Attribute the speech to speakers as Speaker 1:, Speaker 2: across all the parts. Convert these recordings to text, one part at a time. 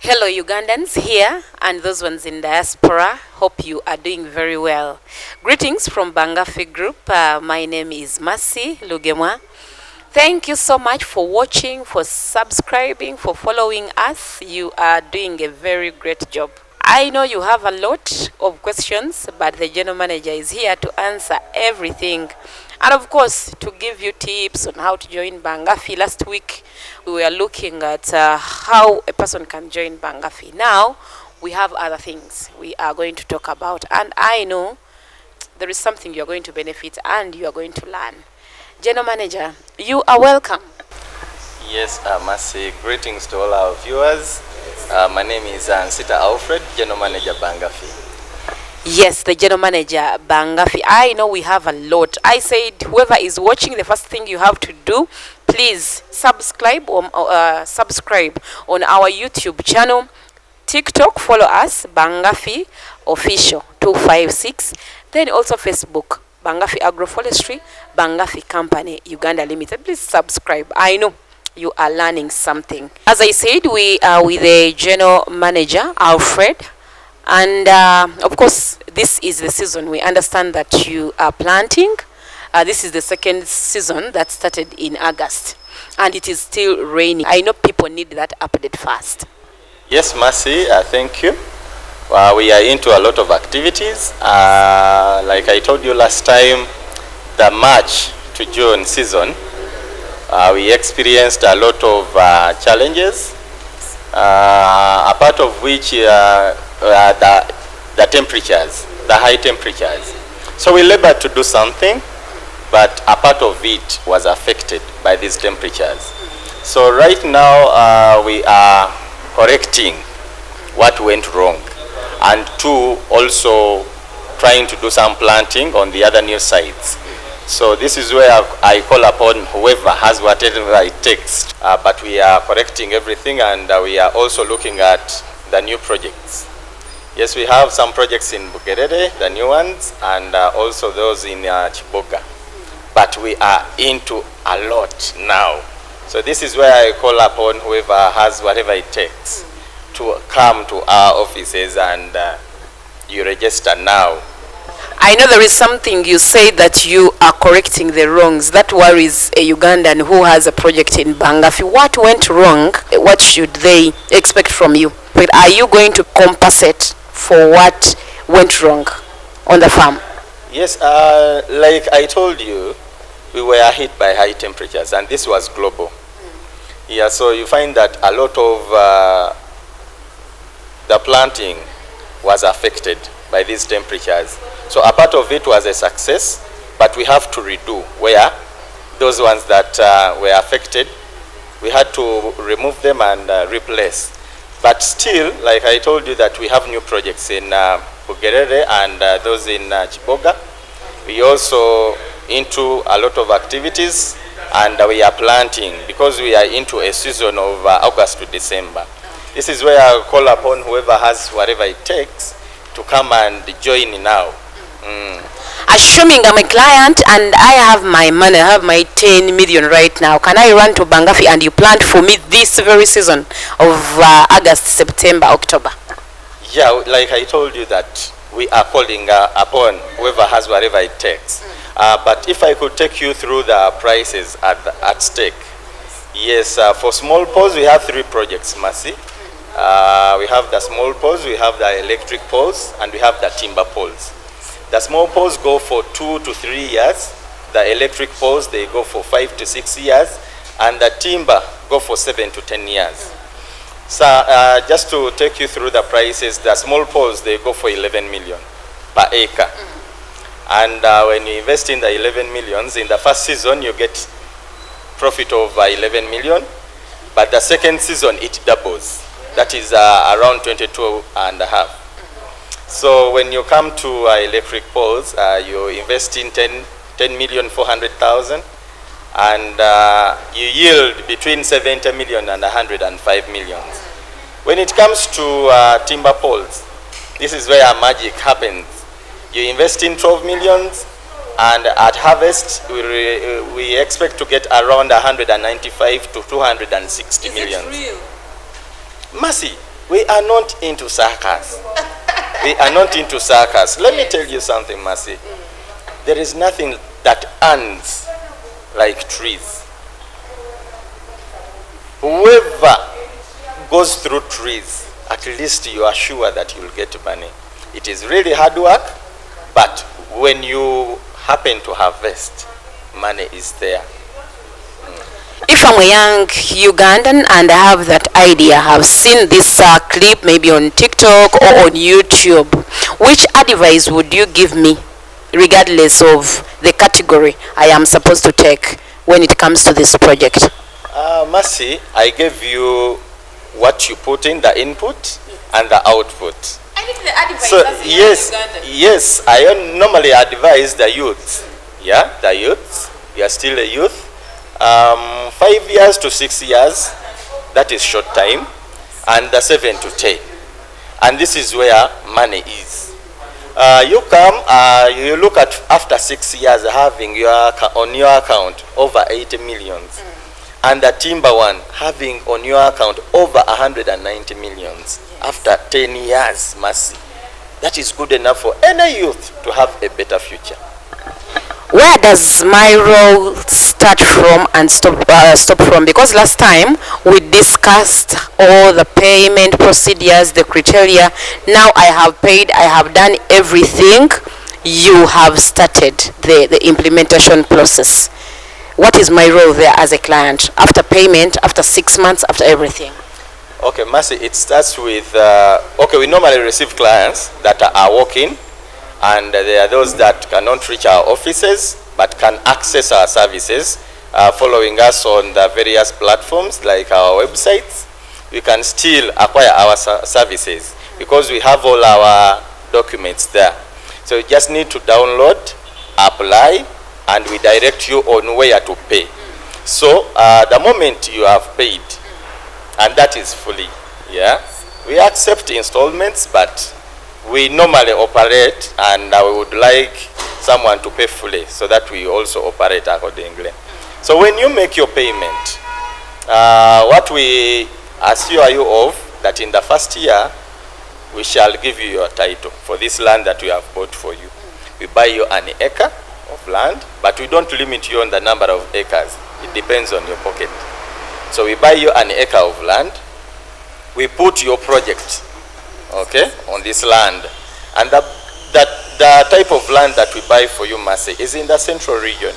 Speaker 1: Hello Ugandans here and those ones in diaspora. Hope you are doing very well. Greetings from Bangafi group. My name is Mercy Lugemwa. Thank you so much for watching, for subscribing, for following us. You are doing a very great job. I know you have a lot of questions, but the general manager is here to answer everything. And of course, to give you tips on how to join Bangafi. Last week, we were looking at how a person can join Bangafi. Now, we have other things we are going to talk about. And I know there is something you are going to benefit and you are going to learn. General Manager, you are welcome.
Speaker 2: Yes, Mercy. Greetings to all our viewers. My name is Sita Alfred, General Manager Bangafi.
Speaker 1: Yes, the General Manager Bangafi. I know we have a lot. I said whoever is watching, the first thing you have to do, please subscribe on our YouTube channel. TikTok, follow us, Bangafi Official 256. Then also Facebook, Bangafi Agroforestry, Bangafi Company, Uganda Limited. Please subscribe. I know you are learning something. As I said, we are with the General Manager, Alfred. And of course, this is the season. We understand that you are planting. This is the second season that started in August. And it is still raining. I know people need that update fast.
Speaker 2: Yes, Mercy, thank you. We are into a lot of activities. Like I told you last time, the March to June season, we experienced a lot of challenges, a part of which the temperatures, the high temperatures. So we labored to do something, but a part of it was affected by these temperatures. So right now we are correcting what went wrong, and also trying to do some planting on the other new sites. So this is where I call upon whoever has whatever it takes. But we are correcting everything, and we are also looking at the new projects. Yes, we have some projects in Bugerere, the new ones, and also those in Chiboga. But we are into a lot now. So this is where I call upon whoever has whatever it takes to come to our offices, and you register now.
Speaker 1: I know there is something you say that you are correcting the wrongs. That worries a Ugandan who has a project in Bangafi. What went wrong? What should they expect from you? But are you going to compensate for what went wrong on the farm?
Speaker 2: Yes, like I told you, we were hit by high temperatures, and this was global. Yeah, so you find that a lot of the planting was affected by these temperatures. So a part of it was a success, but we have to redo where those ones that were affected, we had to remove them and replace. But still, like I told you, that we have new projects in Bugerere and those in Chiboga. We also into a lot of activities, and we are planting because we are into a season of August to December. This is where I call upon whoever has whatever it takes to come and join now.
Speaker 1: Assuming I'm a client and I have my money, I have my 10 million right now, can I run to Bangafi and you plant for me this very season of August, September, October?
Speaker 2: Yeah, like I told you, that we are calling upon whoever has whatever it takes. But if I could take you through the prices at stake. Yes, for small poles, we have 3 projects, Mercy. We have the small poles, we have the electric poles, and we have the timber poles. The small poles go for 2 to 3 years. The electric poles, they go for 5 to 6 years. And the timber go for 7 to 10 years. So just to take you through the prices, the small poles, they go for 11 million per acre. And when you invest in the 11 millions, in the first season, you get profit of 11 million. But the second season, it doubles. That is around 22 and a half. So when you come to electric poles, you invest in 10,400,000, and you yield between 70 million and 105 million. When it comes to timber poles, this is where magic happens. You invest in 12 millions, and at harvest, we expect to get around 195 to 260 million.
Speaker 1: Is it real?
Speaker 2: Mercy, We are not into circus. We are not into circus. Let me tell you something, Mercy. There is nothing that earns like trees. Whoever goes through trees, at least you are sure that you will get money. It is really hard work, but when you happen to harvest, money is there.
Speaker 1: If I'm a young Ugandan and I have that idea, have seen this clip maybe on TikTok or on YouTube, which advice would you give me, regardless of the category I am supposed to take when it comes to this project?
Speaker 2: Mercy, I gave you what you put in, the input and the output.
Speaker 1: I need the advice.
Speaker 2: So yes, I normally advise the youth. Yeah, the youth. You are still a youth. 5 years to 6 years, that is short time, and the 7 to 10. And this is where money is. You come, you look at after 6 years having on your account over 80 millions. And the timber one having on your account over 190 millions after 10 years, Mercy. That is good enough for any youth to have a better future.
Speaker 1: Where does my role start from and stop from? Because last time we discussed all the payment procedures, the criteria. Now I have paid, I have done everything. You have started the implementation process. What is my role there as a client after payment, after 6 months, after everything?
Speaker 2: Okay, Mercy, it starts with, we normally receive clients that are walking, and there are those that cannot reach our offices but can access our services following us on the various platforms like our websites. You can still acquire our services because we have all our documents there. So you just need to download, apply, and we direct you on where to pay. So the moment you have paid, and that is fully, we accept installments, but we normally operate, and we would like someone to pay fully so that we also operate accordingly. So when you make your payment, what we assure you of that in the first year, we shall give you your title for this land that we have bought for you. We buy you an acre of land, but we don't limit you on the number of acres. It depends on your pocket. So we buy you an acre of land. We put your project, on this land. And the type of land that we buy for you, Mercy, is in the central region.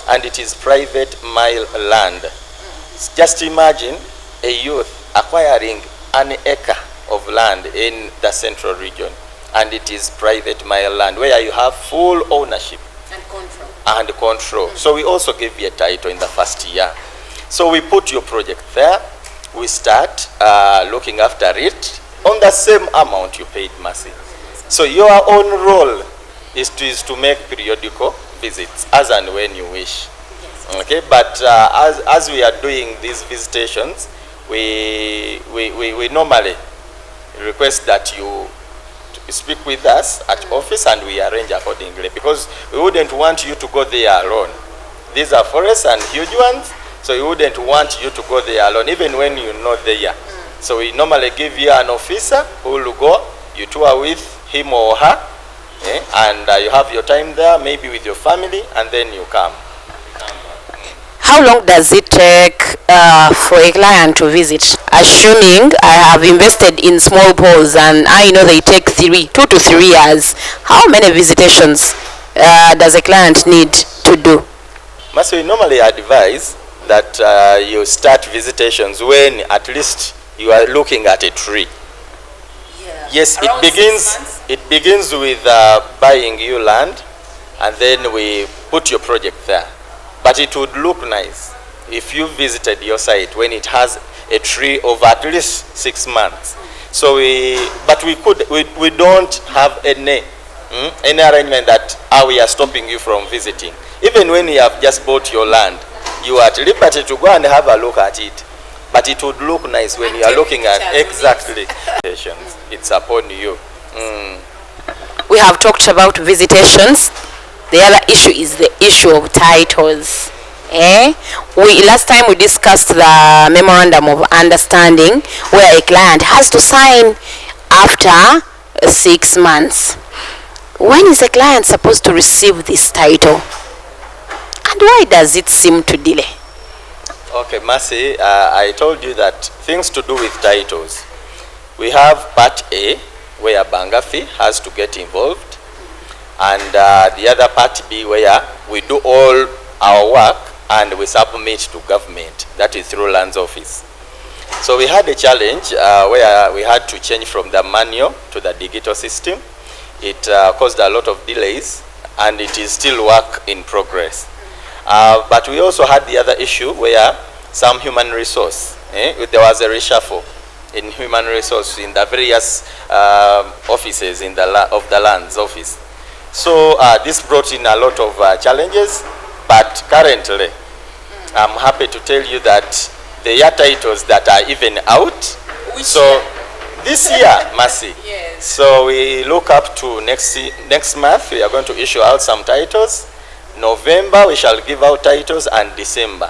Speaker 2: And it is private mile land. Just imagine a youth acquiring an acre of land in the central region. And it is private mile land where you have full ownership. And control. So we also give you a title in the first year. So we put your project there. We start looking after it on the same amount you paid, Mercy. So your own role is to make periodical visits as and when you wish. Okay, but as we are doing these visitations, we normally request that you speak with us at office and we arrange accordingly, because we wouldn't want you to go there alone. These are forests and huge ones, so we wouldn't want you to go there alone, even when you're not there. So we normally give you an officer who will go, you tour with him or her, and you have your time there, maybe with your family, and then you come.
Speaker 1: How long does it take for a client to visit? Assuming I have invested in small poles and I know they take 2 to 3 years, how many visitations does a client need to do?
Speaker 2: So we normally advise that you start visitations when at least you are looking at a tree. Yes, it begins with buying you land, and then we put your project there. But it would look nice if you visited your site when it has a tree of at least 6 months. So we don't have any arrangement that we are stopping you from visiting. Even when you have just bought your land, you are at liberty to go and have a look at it. But it would look nice when you are looking at exactly. It's upon you.
Speaker 1: We have talked about visitations. The other issue is the issue of titles. Eh? Last time we discussed the memorandum of understanding where a client has to sign after 6 months. When is a client supposed to receive this title? And why does it seem to delay?
Speaker 2: Okay, Mercy, I told you that things to do with titles. We have part A, where Bangafi has to get involved, and the other part B, where we do all our work and we submit to government, that is through Lands Office. So we had a challenge where we had to change from the manual to the digital system. It caused a lot of delays, and it is still work in progress. But we also had the other issue where some human resource, there was a reshuffle in human resource in the various offices of the Lands Office. So this brought in a lot of challenges, but currently I'm happy to tell you that there are titles that are even out. So this year, Mercy.
Speaker 1: Yes.
Speaker 2: So we look up to next month. We are going to issue out some titles. November we shall give out titles, and December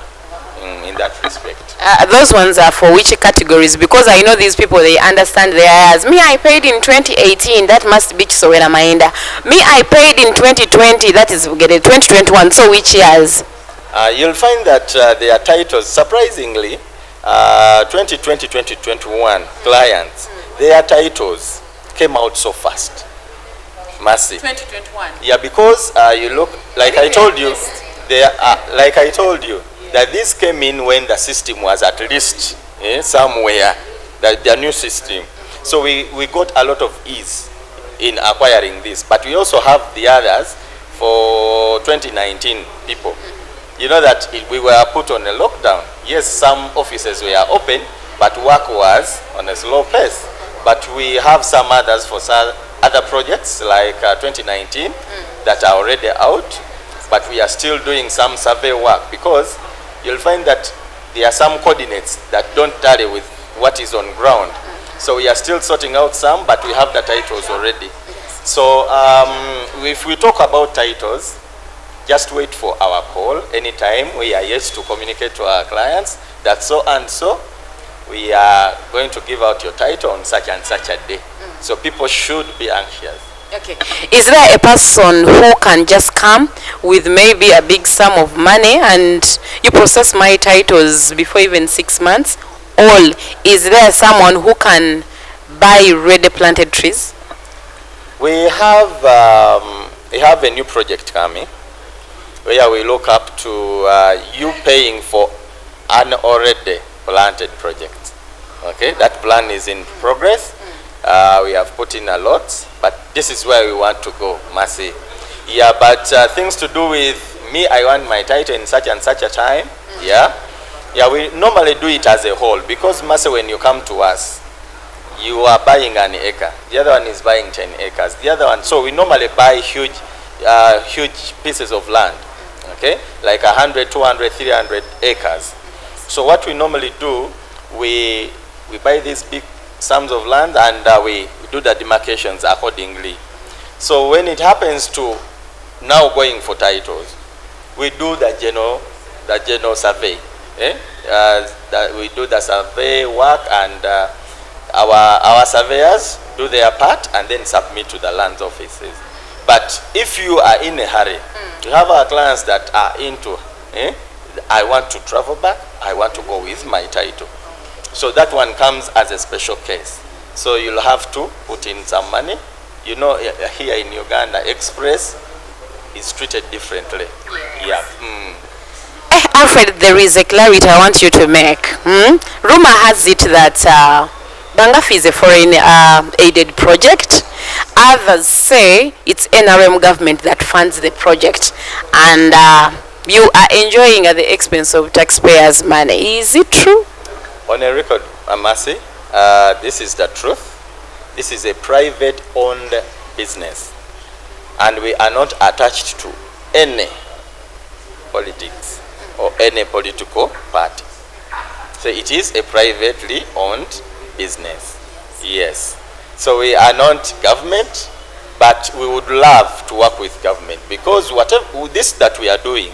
Speaker 2: in that respect.
Speaker 1: Those ones are for which categories? Because I know these people, they understand their years. Me, I paid in 2018, that must be Sowena Maenda. Me, I paid in 2020, that is 2021, so which years?
Speaker 2: You'll find that their titles, surprisingly, 2020, 2021 clients, their titles came out so fast. Massive.
Speaker 1: 2021.
Speaker 2: Yeah, because you look, like I told you, that this came in when the system was at least somewhere, the new system. So we got a lot of ease in acquiring this. But we also have the others for 2019 people. You know that we were put on a lockdown. Yes, some offices were open, but work was on a slow pace. But we have some others for other projects like 2019 that are already out, but we are still doing some survey work, because you'll find that there are some coordinates that don't tally with what is on ground. So we are still sorting out some, but we have the titles already. So if we talk about titles, just wait for our call anytime. We are yet to communicate to our clients that so and so we are going to give out your title on such and such a day. So people should be anxious.
Speaker 1: Okay. Is there a person who can just come with maybe a big sum of money and you process my titles before even 6 months? Or is there someone who can buy ready planted trees?
Speaker 2: We have a new project coming where we look up to you paying for an already planted project. Okay, that plan is in progress. We have put in a lot, but this is where we want to go, Mercy. Yeah, but things to do with me, I want my title in such and such a time. Yeah, we normally do it as a whole, because Mercy, when you come to us, you are buying an acre. The other one is buying 10 acres. The other one, so we normally buy huge pieces of land. Okay, like 100, 200, 300 acres. So what we normally do, we buy these big sums of land, and we do the demarcations accordingly. So when it happens to now going for titles, we do the general survey. We do the survey work, and our surveyors do their part and then submit to the Lands Offices. But if you are in a hurry, you have our clients that are into, I want to travel back, I want to go with my title. So that one comes as a special case. So you'll have to put in some money. You know, here in Uganda, Express is treated differently. Yeah.
Speaker 1: Alfred, there is a clarity I want you to make. Rumor has it that Bangafi is a foreign aided project. Others say it's NRM government that funds the project, and you are enjoying at the expense of taxpayers' money. Is it true?
Speaker 2: On a record, Mercy, this is the truth. This is a private-owned business, and we are not attached to any politics or any political party. So it is a privately owned business. Yes. So we are not government, but we would love to work with government, because whatever this that we are doing,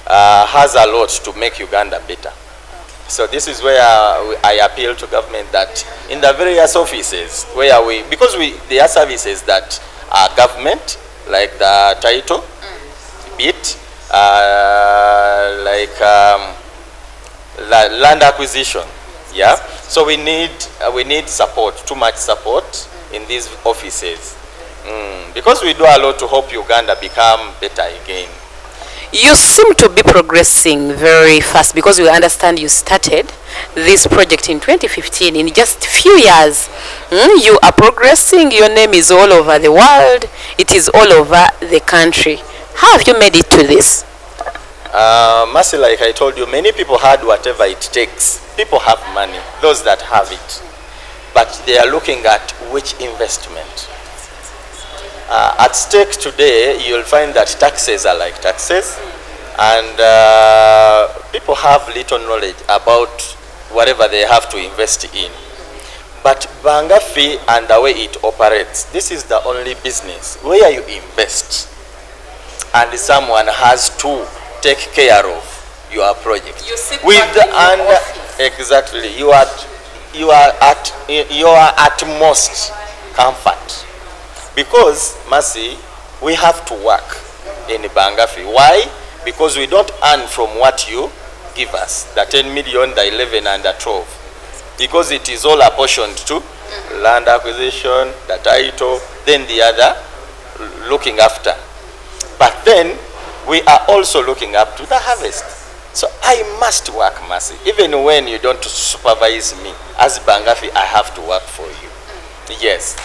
Speaker 2: has a lot to make Uganda better. So this is where I appeal to government that in the various offices where because there are services that are government, like the title, bit, land acquisition, yeah. So we need support, too much support in these offices, because we do a lot to help Uganda become better again.
Speaker 1: You seem to be progressing very fast because we understand you started this project in 2015. In just a few years, you are progressing. Your name is all over the world. It is all over the country. How have you made it to this?
Speaker 2: Mercy, like I told you, many people had whatever it takes. People have money, those that have it. But they are looking at which investment. At stake today, you'll find that taxes are like taxes, and people have little knowledge about whatever they have to invest in. But Bangafi and the way it operates, this is the only business where you invest and someone has to take care of your project.
Speaker 1: You sit
Speaker 2: exactly, you are at most comfort. Because, Mercy, we have to work in Bangafi. Why? Because we don't earn from what you give us, the 10 million, the 11 and the 12. Because it is all apportioned to land acquisition, the title, then the other looking after. But then we are also looking up to the harvest. So I must work, Mercy. Even when you don't supervise me, as Bangafi, I have to work for you. Yes.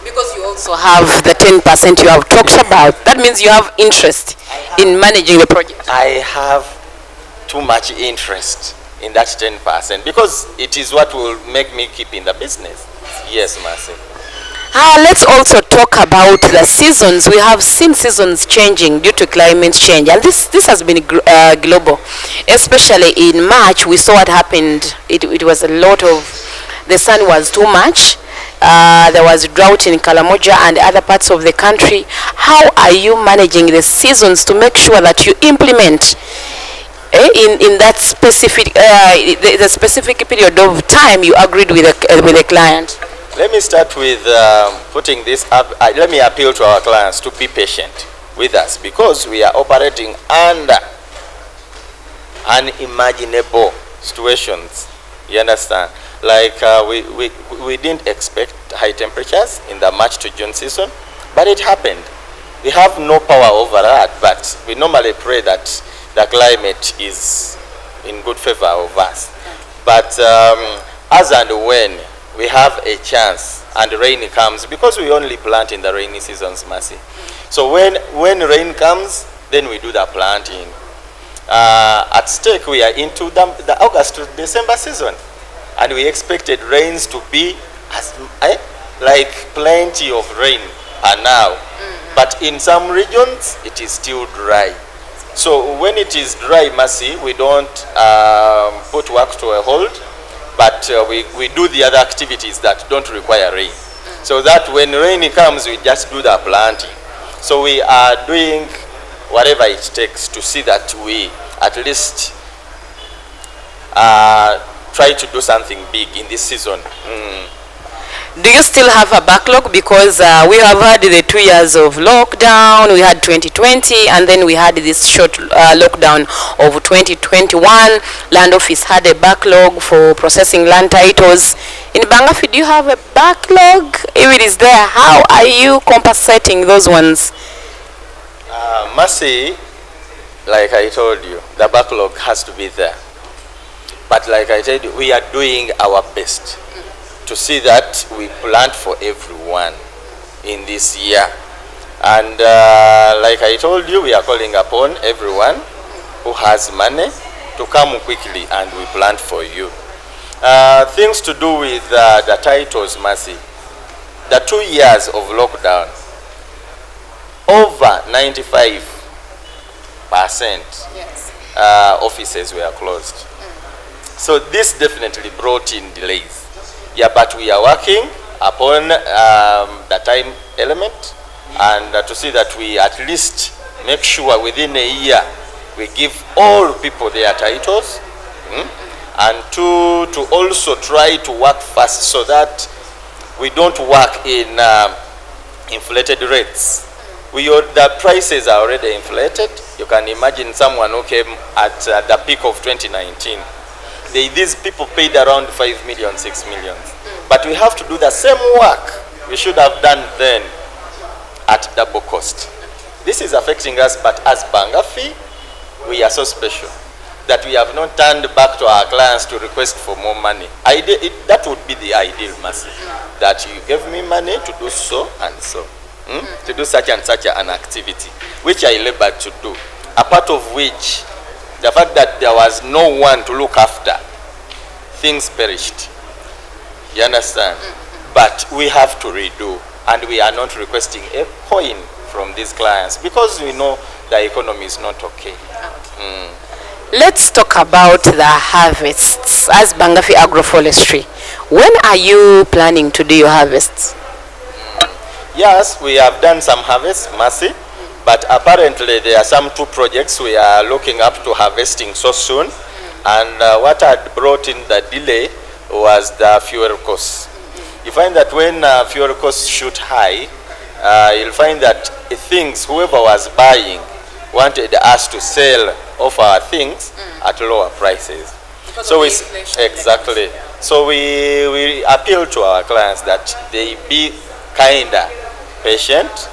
Speaker 1: Because you also have the 10% you have talked about. That means you have interest in managing the project.
Speaker 2: I have too much interest in that 10% because it is what will make me keep in the business. Yes, Mercy.
Speaker 1: Let's also talk about the seasons. We have seen seasons changing due to climate change, and this has been global. Especially in March, we saw what happened. It was a lot of, the sun was too much. There was drought in Kalamoja and other parts of the country. How are you managing the seasons to make sure that you implement in that specific the specific period of time you agreed with the client?
Speaker 2: Let me start with putting this up. Let me appeal to our clients to be patient with us because we are operating under unimaginable situations. You understand? Like we didn't expect high temperatures in the March to June season, but it happened. We have no power over that, but we normally pray that the climate is in good favor of us. But as and when we have a chance and rain comes, because we only plant in the rainy seasons, Mercy. So when rain comes, then we do the planting. At stake, we are into the August to December season. And we expected rains to be like plenty of rain are now. But in some regions, it is still dry. So when it is dry, Mercy, we don't put work to a hold, but we do the other activities that don't require rain. So that when rain comes, we just do the planting. So we are doing whatever it takes to see that we at least try to do something big in this season.
Speaker 1: Do you still have a backlog? Because we have had the 2 years of lockdown, we had 2020, and then we had this short lockdown of 2021. Land Office had a backlog for processing land titles. In Bangafi, do you have a backlog? If it is there, how are you compensating those ones?
Speaker 2: Mercy, like I told you, the backlog has to be there. But like I said, we are doing our best to see that we plant for everyone in this year. And like I told you, we are calling upon everyone who has money to come quickly and we plant for you. Things to do with the titles, Mercy. The 2 years of lockdown, over 95% offices were closed. So this definitely brought in delays. Yeah, but we are working upon the time element and to see that we at least make sure within a year we give all people their titles, and two, to also try to work fast so that we don't work in inflated rates. The prices are already inflated. You can imagine someone who came at the peak of 2019. These people paid around 5 million, 6 million. But we have to do the same work we should have done then at double cost. This is affecting us, but as Bangafi, we are so special that we have not turned back to our clients to request for more money. That would be the ideal message, that you give me money to do so and so, to do such and such an activity, which I labored to do. A part of which, the fact that there was no one to look after, things perished. You understand? But we have to redo, and we are not requesting a coin from these clients because we know the economy is not okay.
Speaker 1: Let's talk about the harvests as Bangafi Agroforestry. When are you planning to do your harvests?
Speaker 2: Yes, we have done some harvests, Mercy, but apparently there are some 2 projects we are looking up to harvesting so soon, and what had brought in the delay was the fuel costs. You find that when fuel costs shoot high, you'll find that whoever was buying wanted us to sell off our things at lower prices. So exactly. So we appeal to our clients that they be kinder, patient,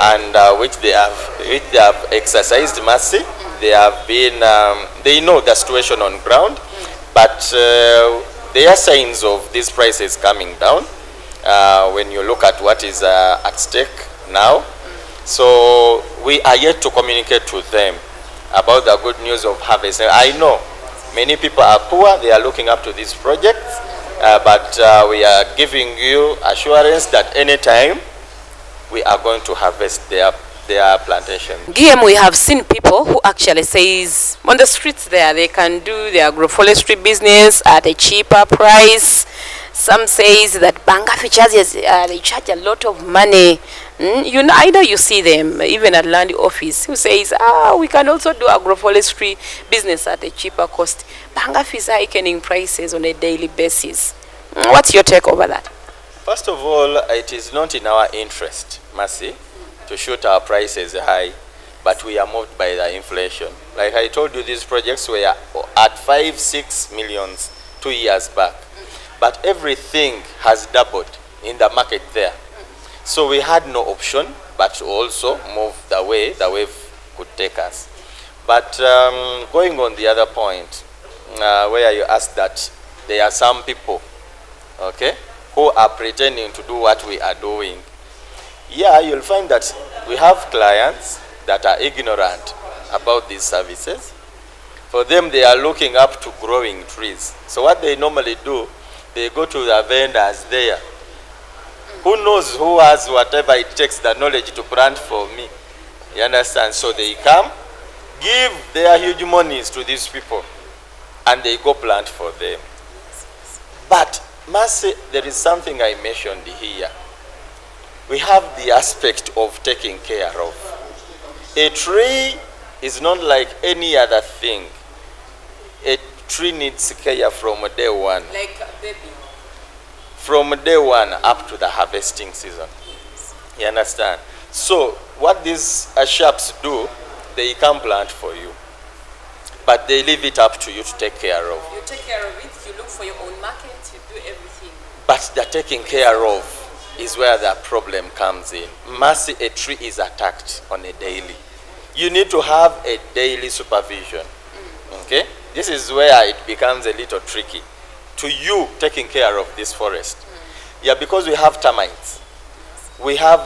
Speaker 2: and which they have exercised mercy. They have been they know the situation on ground, but there are signs of these prices coming down when you look at what is at stake now. So we are yet to communicate to them about the good news of harvest. I know many people are poor, they are looking up to these projects, but we are giving you assurance that anytime we are going to harvest their plantation.
Speaker 1: GM, we have seen people who actually says on the streets there they can do their agroforestry business at a cheaper price. Some says that Bangafi charges, they charge a lot of money. Either you see them, even at land office, who says, we can also do agroforestry business at a cheaper cost. Bangafi is hiking prices on a daily basis. What's your take over that?
Speaker 2: First of all, it is not in our interest, Mercy, to shoot our prices high, but we are moved by the inflation. Like I told you, these projects were at 5-6 millions 2 years back. But everything has doubled in the market there. So we had no option but to also move the way the wave could take us. But going on the other point, where you asked that there are some people, okay, who are pretending to do what we are doing. Yeah, you'll find that we have clients that are ignorant about these services. For them, they are looking up to growing trees. So what they normally do, they go to the vendors there. Who knows who has whatever it takes, the knowledge to plant for me. You understand? So they come, give their huge monies to these people, and they go plant for them. But, Mercy, there is something I mentioned here. We have the aspect of taking care of. A tree is not like any other thing. A tree needs care from day one.
Speaker 1: Like a baby.
Speaker 2: From day one up to the harvesting season. You understand? So what these shops do, they come plant for you. But they leave it up to you to take care of.
Speaker 1: You take care of it, you look for your own market, you do everything.
Speaker 2: But the taking care of is where the problem comes in. Mercy, a tree is attacked on a daily. You need to have a daily supervision. Okay? This is where it becomes a little tricky to you taking care of this forest. Yeah, because we have termites. We have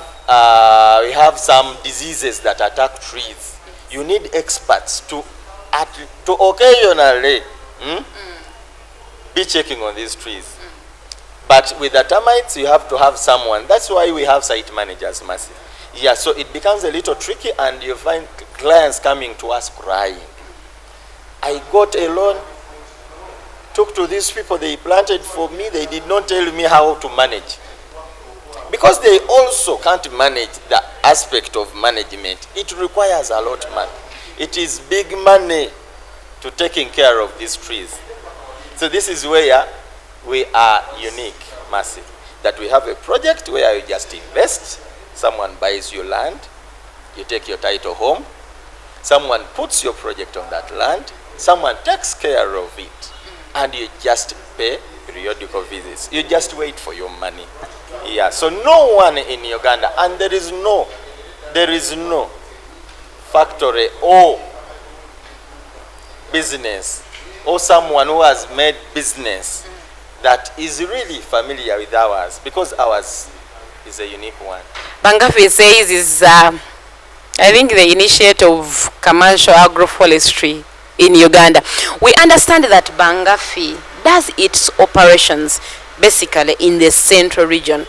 Speaker 2: some diseases that attack trees. You need experts to occasionally be checking on these trees. But with the termites, you have to have someone. That's why we have site managers, Mercy. Yeah, so it becomes a little tricky, and you find clients coming to us crying. I got a loan, took to these people, they planted for me, they did not tell me how to manage. Because they also can't manage the aspect of management. It requires a lot of money. It is big money to taking care of these trees. So this is where we are unique, Mercy, that we have a project where you just invest, someone buys your land, you take your title home, someone puts your project on that land, someone takes care of it, and you just pay periodical visits. You just wait for your money. Yeah, so no one in Uganda, and there is no factory or business or someone who has made business that is really familiar with ours, because ours is a unique one.
Speaker 1: Bangafi says is, I think, the initiator of commercial agroforestry in Uganda. We understand that Bangafi does its operations basically in the central region.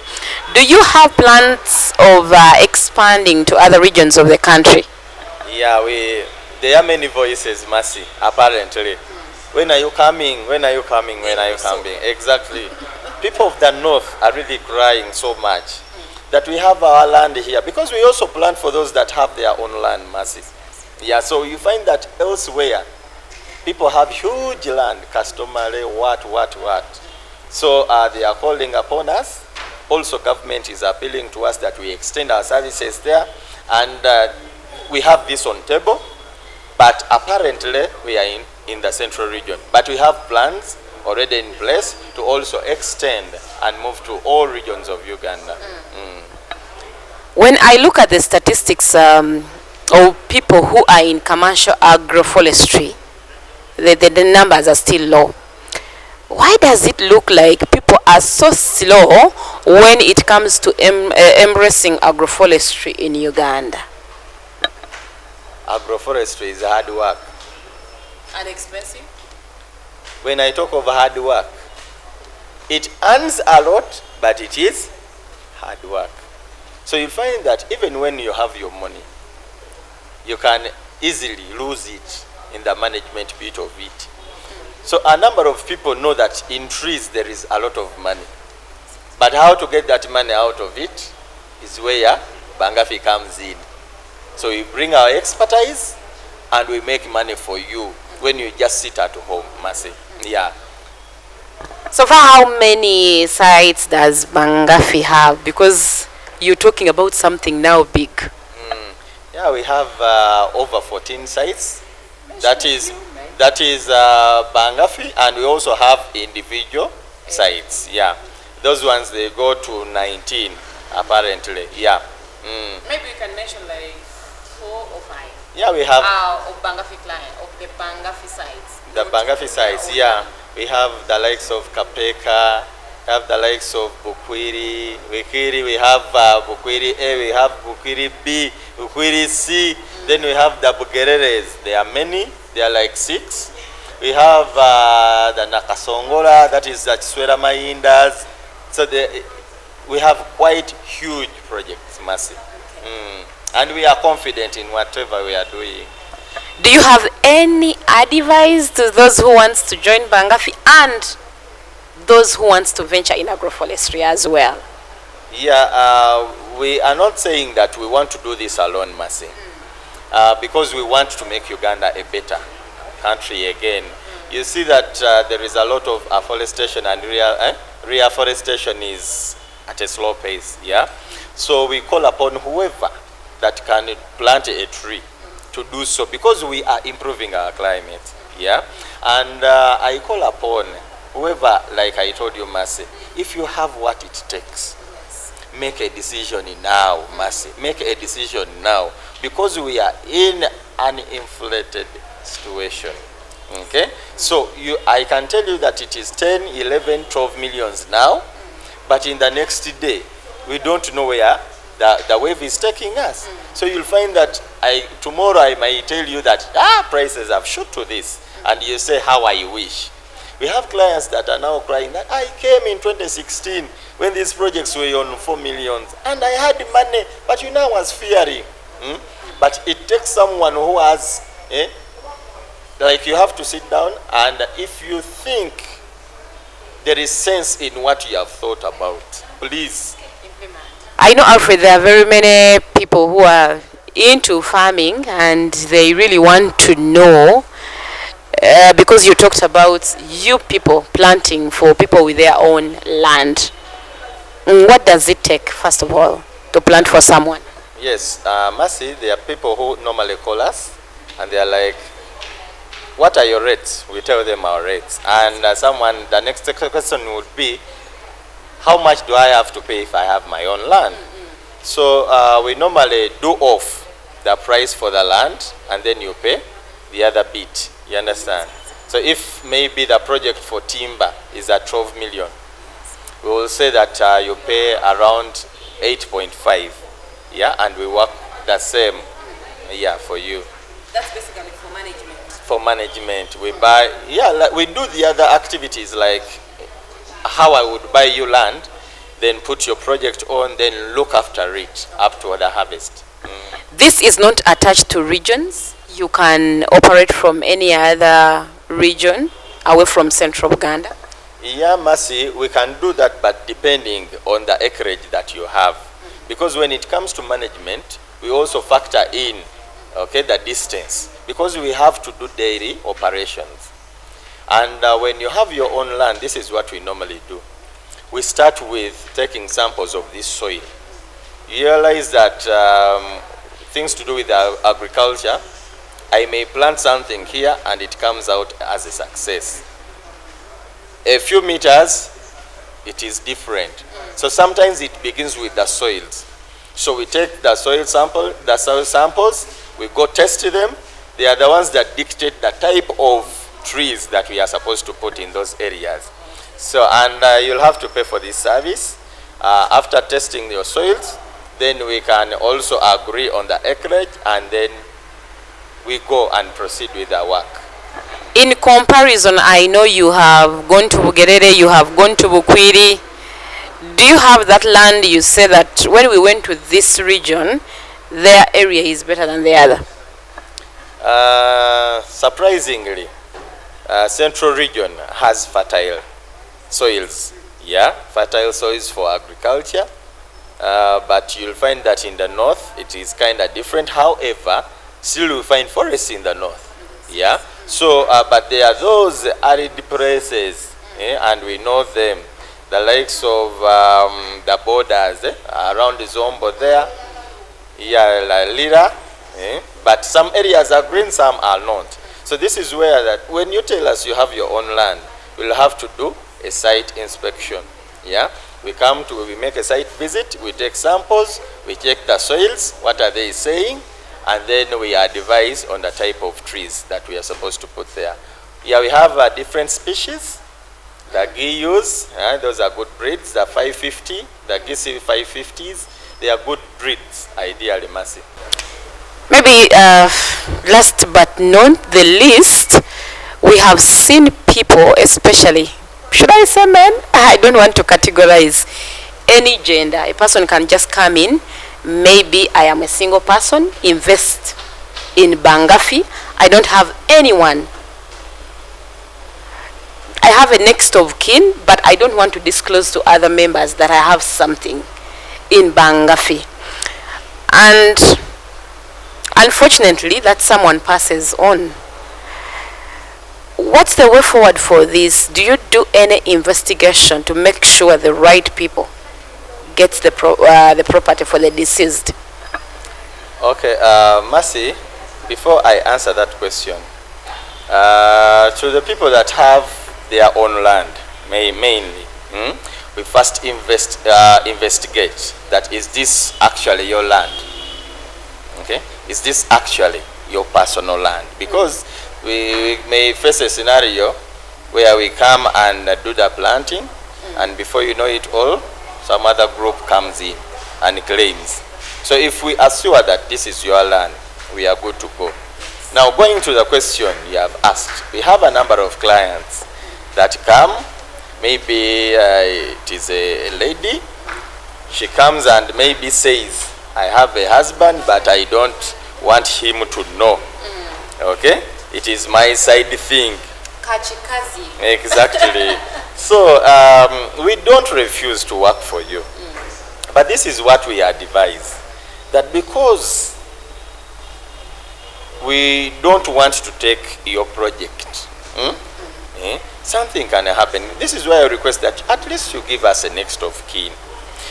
Speaker 1: Do you have plans of expanding to other regions of the country?
Speaker 2: Yeah, there are many voices, Mercy, apparently. When are you coming? When are you coming? When are you coming? Exactly. People of the north are really crying so much that we have our land here, because we also plan for those that have their own land, Mercy. Yeah, so you find that elsewhere, people have huge land, customary, what. So they are calling upon us. Also, government is appealing to us that we extend our services there, and we have this on table, but apparently we are in the central region. But we have plans already in place to also extend and move to all regions of Uganda.
Speaker 1: When I look at the statistics of people who are in commercial agroforestry, the numbers are still low. Why does it look like people are so slow when it comes to embracing agroforestry in Uganda?
Speaker 2: Agroforestry is hard work.
Speaker 1: And expensive?
Speaker 2: When I talk of hard work, it earns a lot, but it is hard work. So you find that even when you have your money, you can easily lose it in the management bit of it. So a number of people know that in trees there is a lot of money. But how to get that money out of it is where Bangafi comes in. So we bring our expertise and we make money for you when you just sit at home, Mercy. Yeah.
Speaker 1: So far, how many sites does Bangafi have? Because you're talking about something now big.
Speaker 2: Yeah, we have over 14 sites. That is Bangafi, and we also have individual sites. Yeah, those ones they go to 19 apparently. Yeah.
Speaker 1: Maybe you can mention like 4 or 5.
Speaker 2: Yeah, we have
Speaker 1: of Bangafi client, of the Bangafi sites.
Speaker 2: the Bangafi sites. Yeah, we have the likes of Kapeka, we have the likes of Bukwiri, we have Bukwiri A, we have Bukwiri B, Bukwiri C, then we have the Bugereres. There are many, there are like 6. We have the Nakasongola, that is the Chiswera Maindas. So we have quite huge projects, Mercy. And we are confident in whatever we are doing.
Speaker 1: Do you have any advice to those who want to join Bangafi and those who want to venture in agroforestry as well?
Speaker 2: Yeah, we are not saying that we want to do this alone, Mercy, because we want to make Uganda a better country again. You see that there is a lot of afforestation, and reforestation is at a slow pace. Yeah, so we call upon whoever that can plant a tree to do so, because we are improving our climate. Yeah, and I call upon whoever, like I told you, Mercy, if you have what it takes, make a decision now, Mercy. Make a decision now, because we are in an inflated situation. Okay, so I can tell you that it is 10, 11, 12 millions now, but in the next day, we don't know where the wave is taking us. So you'll find that tomorrow I might tell you that prices have shot to this, and you say, how I wish. We have clients that are now crying that I came in 2016 when these projects were on 4 million and I had money, but you know I was fearing. But it takes someone who has, like you have to sit down, and if you think there is sense in what you have thought about, please.
Speaker 1: I know, Alfred, there are very many people who are into farming and they really want to know, because you talked about you people planting for people with their own land. What does it take, first of all, to plant for someone?
Speaker 2: Yes, Mercy, there are people who normally call us and they are like, what are your rates? We tell them our rates. And the next question would be, how much do I have to pay if I have my own land? So we normally do off the price for the land and then you pay the other bit. You understand? So if maybe the project for timber is at 12 million, we will say that you pay around 8.5. Yeah, and we work the same, yeah, for you.
Speaker 1: That's basically for management.
Speaker 2: For management, we buy, yeah, like we do the other activities like how I would buy you land, then put your project on, then look after it up to the harvest.
Speaker 1: This is not attached to regions. You can operate from any other region away from central Uganda.
Speaker 2: Yeah, Mercy, we can do that, but depending on the acreage that you have. Because when it comes to management, we also factor in, okay, the distance. Because we have to do daily operations. And when you have your own land, this is what we normally do. We start with taking samples of this soil. You realize that things to do with agriculture, I may plant something here and it comes out as a success. A few meters, it is different. So sometimes it begins with the soils. So we take the soil samples, we go test them. They are the ones that dictate the type of trees that we are supposed to put in those areas. So, and you'll have to pay for this service. After testing your soils, then we can also agree on the acreage and then we go and proceed with our work.
Speaker 1: In comparison, I know you have gone to Bugerere, you have gone to Bukwiri. Do you have that land? You say that when we went to this region, their area is better than the other.
Speaker 2: Surprisingly, Central region has fertile soils. Yeah, fertile soils for agriculture. But you'll find that in the north, it is kind of different. However, still you find forests in the north. Yeah. So, but there are those arid places, and we know them. The likes of the borders around the Zombo there, yeah, La Lira, but some areas are green, some are not. So this is where that when you tell us you have your own land, we'll have to do a site inspection. Yeah, we make a site visit, we take samples, we check the soils, what are they saying, and then we advise on the type of trees that we are supposed to put there. Yeah, we have different species. The GIUs, those are good breeds. The 550, the GC 550s, they are good breeds, ideally, Mercy.
Speaker 1: Maybe last but not the least, we have seen people, especially, should I say men? I don't want to categorize any gender. A person can just come in. Maybe I am a single person, invest in Bangafi. I don't have anyone. I have a next of kin, but I don't want to disclose to other members that I have something in Bangafi. And unfortunately, that someone passes on. What's the way forward for this? Do you do any investigation to make sure the right people gets the property for the deceased?
Speaker 2: Okay, Mercy, before I answer that question, to the people that have their own land, mainly, we first investigate that is this actually your land? Okay, is this actually your personal land? Because we may face a scenario where we come and do the planting, and before you know it all, some other group comes in and claims. So if we assure that this is your land, we are good to go. Now, going to the question you have asked, we have a number of clients that come. Maybe it is a lady. She comes and maybe says, I have a husband, but I don't want him to know. Okay? It is my side thing.
Speaker 1: Kachikazi.
Speaker 2: Exactly. So we don't refuse to work for you. But this is what we advise. That because we don't want to take your project. Something can happen. This is why I request that at least you give us a next of kin.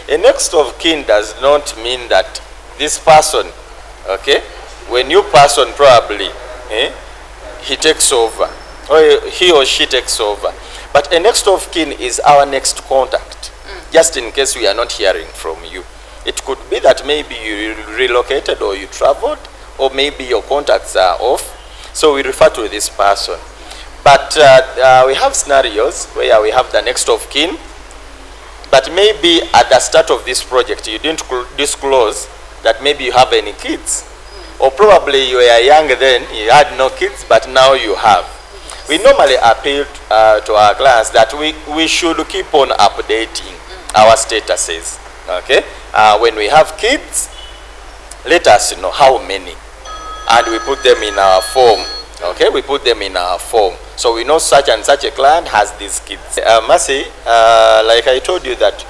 Speaker 2: A next of kin does not mean that this person, okay, when you person probably, he takes over, or he or she takes over. But a next of kin is our next contact, just in case we are not hearing from you. It could be that maybe you relocated or you traveled, or maybe your contacts are off, so we refer to this person. But we have scenarios where we have the next of kin, but maybe at the start of this project you didn't disclose that maybe you have any kids. Or probably you were young then, you had no kids, but now you have. We normally appeal to our clients that we should keep on updating our statuses. Okay? When we have kids, let us know how many. And we put them in our form. Okay? We put them in our form. So we know such and such a client has these kids. Mercy, like I told you that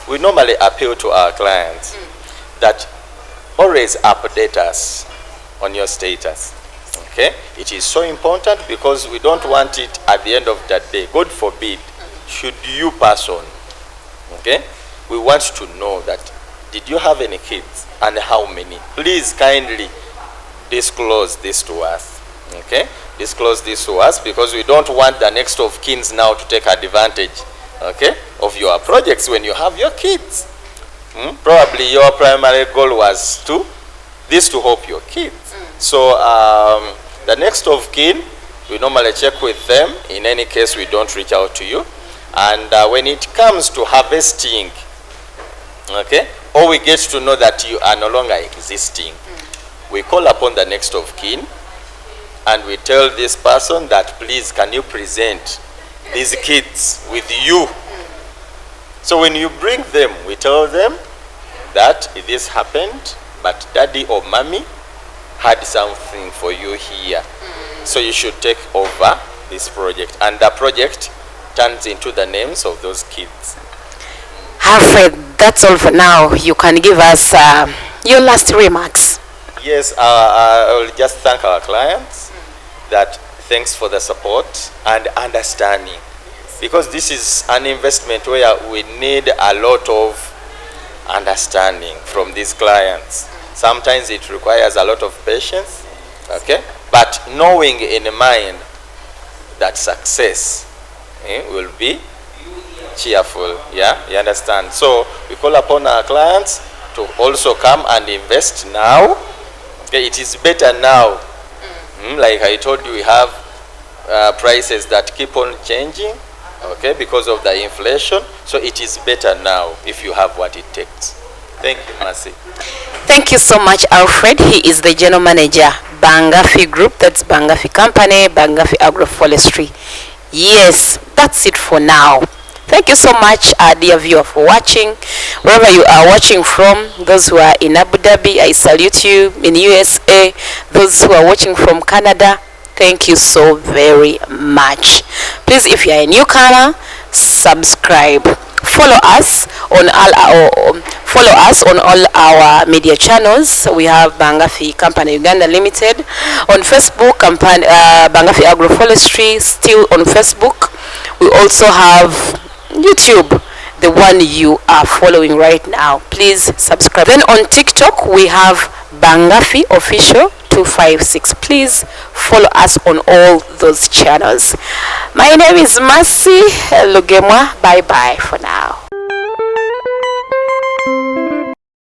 Speaker 2: we normally appeal to our clients that always update us on your status. Okay? It is so important because we don't want it at the end of that day. God forbid, should you pass on. Okay? We want to know that did you have any kids and how many? Please kindly disclose this to us. Okay? Disclose this to us because we don't want the next of kins now to take advantage, okay, of your projects when you have your kids. Probably your primary goal was to help your kids. So the next of kin, we normally check with them. In any case, we don't reach out to you. And when it comes to harvesting, okay, or we get to know that you are no longer existing, we call upon the next of kin and we tell this person that please can you present these kids with you. So when you bring them, we tell them that this happened, but daddy or mommy had something for you here. So you should take over this project. And the project turns into the names of those kids.
Speaker 1: Alfred, that's all for now. You can give us your last remarks.
Speaker 2: Yes, I will just thank our clients that thanks for the support and understanding. Because this is an investment where we need a lot of understanding from these clients. Sometimes it requires a lot of patience, okay? But knowing in mind that success will be cheerful, yeah? You understand? So we call upon our clients to also come and invest now. Okay, it is better now. Like I told you, we have prices that keep on changing, okay, because of the inflation. So it is better now if you have what it takes. Thank you, Mercy.
Speaker 1: Thank you so much, Alfred. He is the general manager, Bangafi Group. That's Bangafi Company, Bangafi Agroforestry. Yes, that's it for now. Thank you so much, dear viewer, for watching. Wherever you are watching from, those who are in Abu Dhabi, I salute you. In USA, those who are watching from Canada, thank you so very much. Please, if you are a newcomer, subscribe. Follow us on all our media channels. We have Bangafi Company Uganda Limited on Facebook, Bangafi Agroforestry still on Facebook. We also have YouTube, the one you are following right now. Please subscribe. Then on TikTok we have Bangafi Official 256. Please follow us on all those channels. My name is Mercy Lugemwa. Bye bye for now.